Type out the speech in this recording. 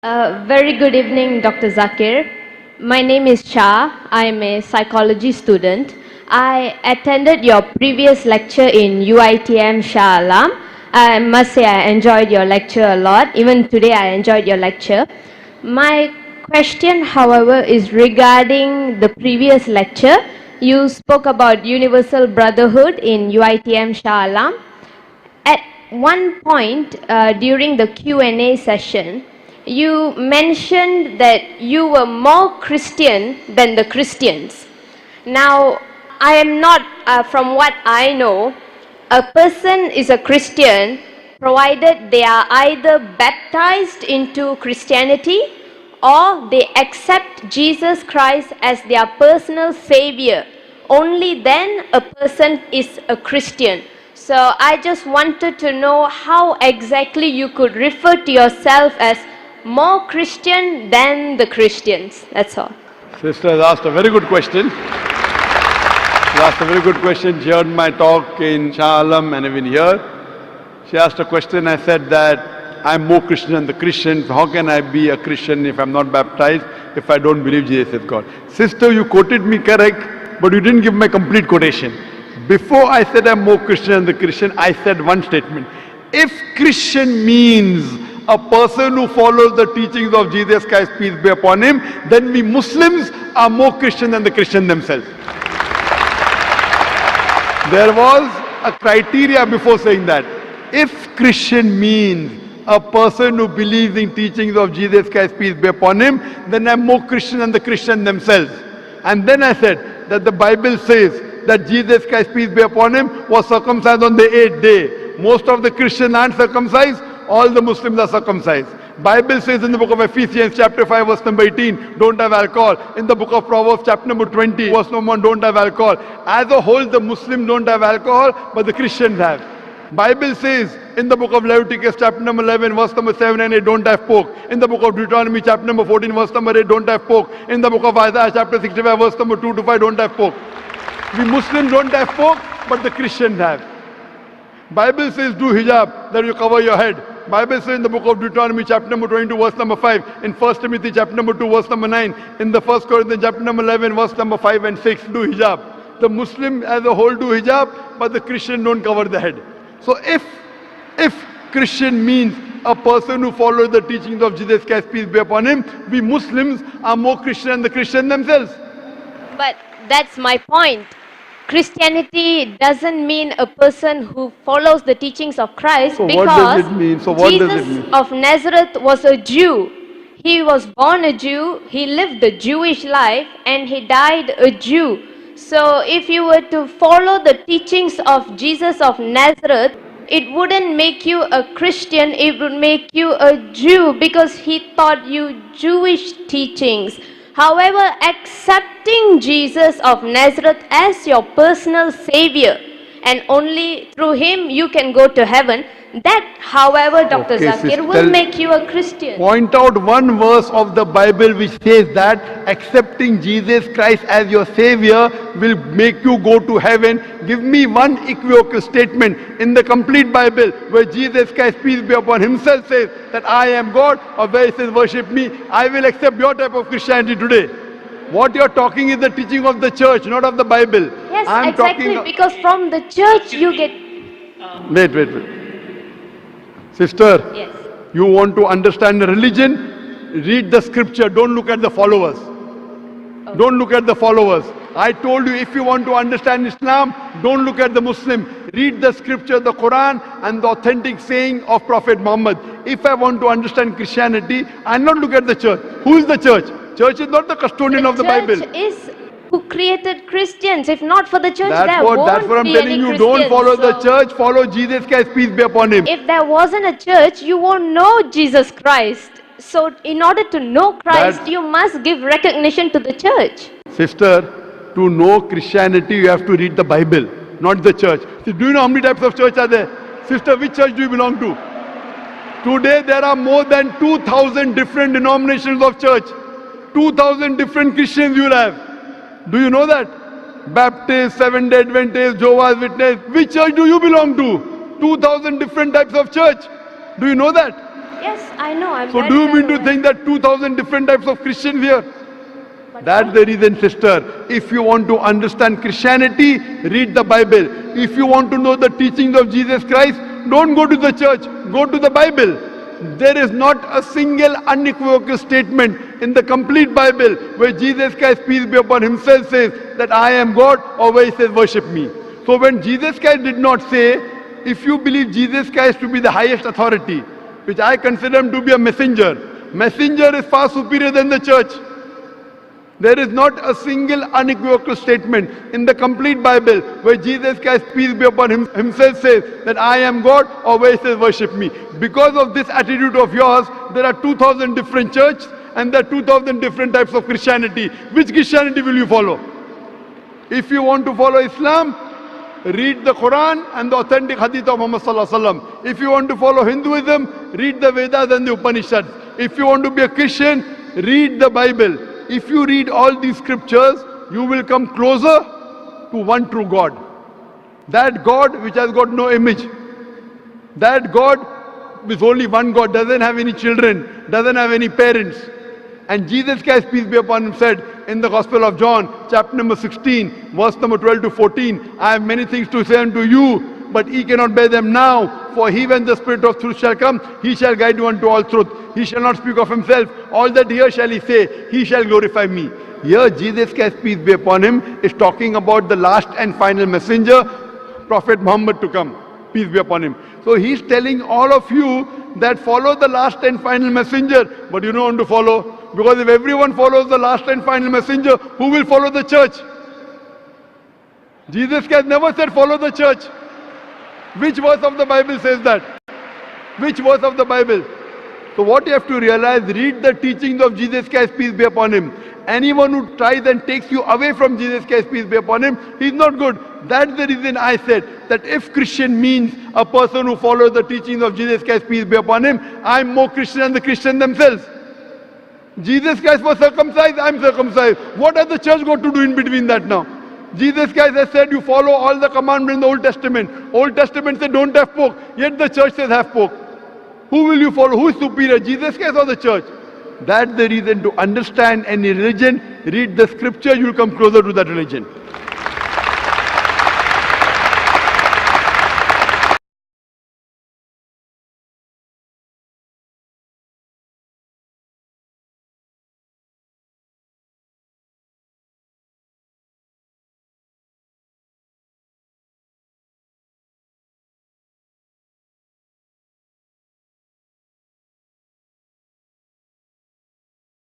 Very good evening, Dr. Zakir. My name is Shah. I am a psychology student. I attended your previous lecture in UITM Shah Alam. I must say I enjoyed your lecture a lot. Even today I enjoyed your lecture. My question, however, is regarding the previous lecture. You spoke about universal brotherhood in UITM Shah Alam. At one point during the Q&A session, you mentioned that you were more Christian than the Christians. Now, I am not, from what I know, a person is a Christian provided they are either baptized into Christianity or they accept Jesus Christ as their personal savior. Only then a person is a Christian. So I just wanted to know how exactly you could refer to yourself as more Christian than the Christians. That's all. Sister has asked a very good question. She asked a very good question. She heard my talk in Shah Alam and even here. She asked a question. I said that I'm more Christian than the Christians. How can I be a Christian if I'm not baptized, if I don't believe Jesus is God? Sister, you quoted me correct, but you didn't give my complete quotation. Before I said I'm more Christian than the Christian, I said one statement. If Christian means a person who follows the teachings of Jesus Christ, peace be upon him, then we Muslims are more Christian than the Christians themselves. There was a criteria before saying that. If Christian means a person who believes in teachings of Jesus Christ, peace be upon him, then I'm more Christian than the Christians themselves. And then I said that the Bible says that Jesus Christ, peace be upon him, was circumcised on the 8th day. Most of the Christians aren't circumcised, all the Muslims are circumcised. Bible says in the book of Ephesians chapter 5 verse number 18, don't have alcohol. In the book of Proverbs chapter number 20 verse number 1, don't have alcohol. As a whole, the Muslims don't have alcohol, but the Christians have. Bible says in the book of Leviticus chapter number 11 verse number 7 and 8, don't have pork. In the book of Deuteronomy chapter number 14 verse number 8, don't have pork. In the book of Isaiah chapter 65 verse number 2 to 5, don't have pork. We Muslims don't have pork, but the Christians have. Bible says do hijab, that you cover your head. Bible says in the book of Deuteronomy chapter number 22 verse number 5, in 1 Timothy chapter number 2 verse number 9, in the 1 Corinthians chapter number 11 verse number 5 and 6, do hijab. The Muslim as a whole do hijab, but the Christian don't cover the head. So if Christian means a person who follows the teachings of Jesus Christ, peace be upon him, we Muslims are more Christian than the Christians themselves. But that's my point. Christianity doesn't mean a person who follows the teachings of Christ, So because what does it mean? So what does it Jesus mean? of Nazareth was a Jew. He was born a Jew, he lived the Jewish life, and he died a Jew. So if you were to follow the teachings of Jesus of Nazareth, it wouldn't make you a Christian, it would make you a Jew, because he taught you Jewish teachings. However, accepting Jesus of Nazareth as your personal savior, and only through him you can go to heaven, that, however, Dr. Okay, Zakir, sister, will make you a Christian. Point out one verse of the Bible which says that accepting Jesus Christ as your savior will make you go to heaven. Give me one equivocal statement in the complete Bible where Jesus Christ, peace be upon himself, says that I am God, or where he says worship me. I will accept your type of Christianity today. What you're talking is the teaching of the church, not of the Bible. Yes, I'm exactly, talking. because from the church you get... Wait. Sister, Yes. you want to understand the religion? Read the scripture, don't look at the followers. Don't look at the followers. I told you, if you want to understand Islam, don't look at the Muslim. Read the scripture, the Quran, and the authentic saying of Prophet Muhammad. If I want to understand Christianity, I'll not look at the church. Who is the church? Church is not the custodian of the Bible. Church is who created Christians. If not for the church, That's there what won't I'm be telling any you. Christians. Don't follow the So, church, follow Jesus Christ, peace be upon him. if there wasn't a church, you won't know Jesus Christ. So in order to know Christ, you must give recognition to the church. Sister, to know Christianity, you have to read the Bible, not the church. See, do you know how many types of church are there? Sister, which church do you belong to? Today there are more than 2,000 different denominations of church. 2,000 different Christians you will have. Do you know that? Baptist, Seventh-day Adventist, Jehovah's Witness. Which church do you belong to? 2,000 different types of church. Do you know that? Yes, I know. I'm So very do you well mean to aware. think that 2,000 different types of Christians here? That's the reason, sister. If you want to understand Christianity, read the Bible. If you want to know the teachings of Jesus Christ, don't go to the church, go to the Bible. There is not a single unequivocal statement in the complete Bible where Jesus Christ, peace be upon himself, says that I am God, or where he says worship me. So when Jesus Christ did not say, if you believe Jesus Christ to be the highest authority, which I consider him to be a messenger, messenger is far superior than the church. There is not a single unequivocal statement in the complete Bible where Jesus Christ, peace be upon him, himself says that I am God, or where he says worship me. Because of this attitude of yours, there are 2,000 different churches and there are 2,000 different types of Christianity. Which Christianity will you follow? If you want to follow Islam, read the Quran and the authentic hadith of Muhammad sallallahu alaihi wasallam. If you want to follow Hinduism, read the Vedas and the Upanishads. If you want to be a Christian, read the Bible. If you read all these scriptures, you will come closer to one true God. That God which has got no image. That God is only one God, doesn't have any children, doesn't have any parents. And Jesus Christ, peace be upon him, said in the Gospel of John, chapter number 16, verse number 12 to 14, I have many things to say unto you, but ye cannot bear them now. For he, when the Spirit of truth shall come, he shall guide you unto all truth. He shall not speak of himself. All that here shall he say, he shall glorify me. Here Jesus Christ, peace be upon him, is talking about the last and final messenger, Prophet Muhammad to come. Peace be upon him. So he's telling all of you that follow the last and final messenger, but you don't want to follow. Because if everyone follows the last and final messenger, who will follow the church? Jesus Christ never said follow the church. Which verse of the Bible says that? Which verse of the Bible? So what you have to realize, read the teachings of Jesus Christ, peace be upon him. Anyone who tries and takes you away from Jesus Christ, peace be upon him, he's not good. That's the reason I said that if Christian means a person who follows the teachings of Jesus Christ, peace be upon him, I'm more Christian than the Christians themselves. Jesus Christ was circumcised, I'm circumcised. What has the church got to do in between that now? Jesus Christ has said you follow all the commandments in the Old Testament. Old Testament said don't have pork, yet the church says have pork. Who will you follow? Who is superior, Jesus Christ or the church? That's the reason to understand any religion, read the scripture, you'll come closer to that religion.